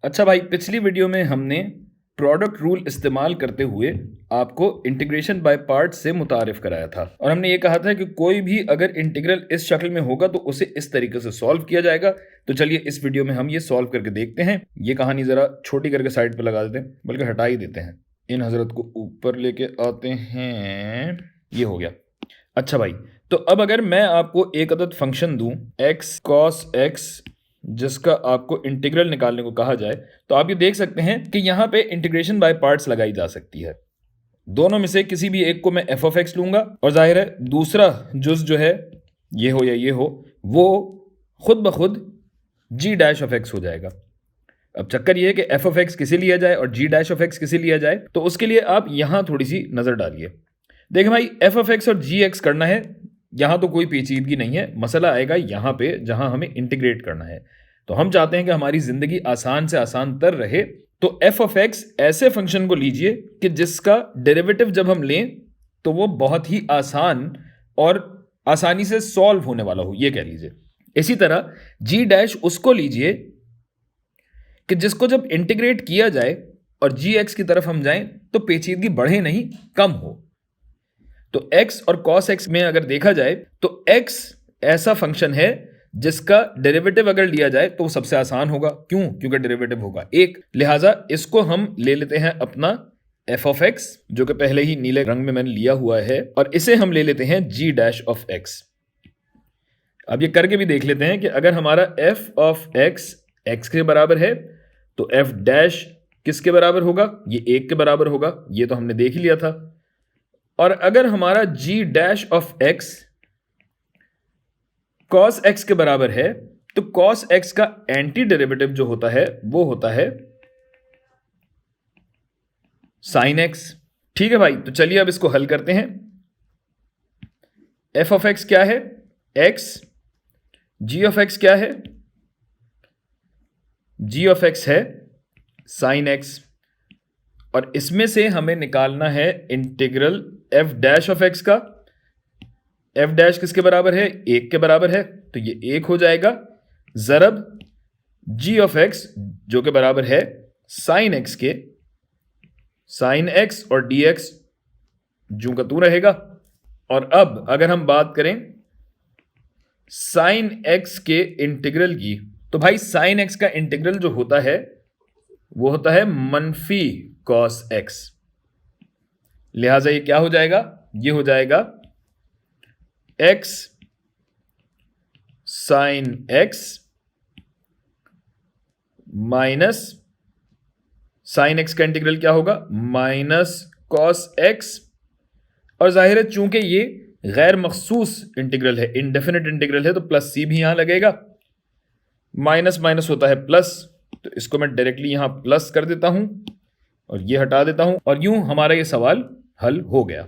अच्छा भाई, पिछली वीडियो में हमने प्रोडक्ट रूल इस्तेमाल करते हुए आपको इंटीग्रेशन बाय पार्ट्स से मुतारिफ कराया था और हमने ये कहा था कि कोई भी अगर इंटीग्रल इस शक्ल में होगा तो उसे इस तरीके से सॉल्व किया जाएगा। तो चलिए इस वीडियो में हम ये सॉल्व करके देखते हैं। ये कहानी ज़रा छोटी करके साइड पे लगा देते हैं, बल्कि हटा ही देते हैं। इन हजरत को ऊपर लेके आते हैं। ये हो गया। अच्छा भाई, तो अब अगर मैं आपको एक अदद फंक्शन दूं x cos x जिसका आपको इंटीग्रल निकालने को कहा जाए, तो आप ये देख सकते हैं कि यहाँ पे इंटीग्रेशन बाय पार्ट्स लगाई जा सकती है। दोनों में से किसी भी एक को मैं f ऑफ x लूंगा और जाहिर है दूसरा जुज जो है ये हो या ये हो वो खुद ब खुद g डैश ऑफ x हो जाएगा। अब चक्कर ये है कि f ऑफ x किसे लिया जाए और g डैश ऑफ x किसे लिया जाए, तो उसके लिए आप यहाँ थोड़ी सी नज़र डालिए। देखें भाई, f ऑफ x और g x करना है, यहाँ तो कोई पेचीदगी नहीं है। मसला आएगा यहाँ पे जहाँ हमें इंटीग्रेट करना है। तो हम चाहते हैं कि हमारी ज़िंदगी आसान से आसान तर रहे, तो f ऑफ x ऐसे फंक्शन को लीजिए कि जिसका डेरिवेटिव जब हम लें तो वो बहुत ही आसान और आसानी से सॉल्व होने वाला हो, ये कह लीजिए। इसी तरह g डैश उसको लीजिए कि जिसको जब इंटीग्रेट किया जाए और gx की तरफ हम जाएं तो पेचीदगी बढ़े नहीं, कम हो। तो x और cos x में अगर देखा जाए तो x ऐसा फंक्शन है जिसका डेरिवेटिव अगर लिया जाए तो वो सबसे आसान होगा। क्यों? क्योंकि डेरिवेटिव होगा एक। लिहाजा इसको हम ले लेते हैं अपना f ऑफ x, जो कि पहले ही नीले रंग में मैंने लिया हुआ है, और इसे हम ले लेते हैं g डैश ऑफ x। अब ये करके भी देख लेते हैं कि अगर हमारा f ऑफ x x के बराबर है तो f डैश किसके बराबर होगा? ये 1 के बराबर होगा। ये तो हमने देख ही लिया था। और अगर हमारा g dash of x cos x के बराबर है तो cos x का एंटी डेरिवेटिव जो होता है वो होता है sin x। ठीक है भाई, तो चलिए अब इसको हल करते हैं। f ऑफ x क्या है? x। g ऑफ x क्या है? g ऑफ x है sin x। और इसमें से हमें निकालना है integral f dash of x का। f डैश किसके बराबर है? 1 के बराबर है, तो ये 1 हो जाएगा ज़रब g ऑफ x जो के बराबर है sin x के। sin x और dx जूं का तू रहेगा। और अब अगर हम बात करें sin x के इंटीग्रल की, तो भाई sin x का इंटीग्रल जो होता है वो होता है मनफी cos x। लिहाजा ये क्या हो जाएगा? ये हो जाएगा x sin x minus sin x का इंटीग्रल क्या होगा? Minus cos x। और जाहिर है चूंकि ये गैर मखसूस इंटीग्रल है, इनडेफिनेट इंटीग्रल है, तो प्लस c भी यहां लगेगा। माइनस माइनस होता है प्लस, तो इसको मैं डायरेक्टली यहां प्लस कर देता हूं और ये हटा देता हूं, और यूं हमारा ये सवाल हल हो गया।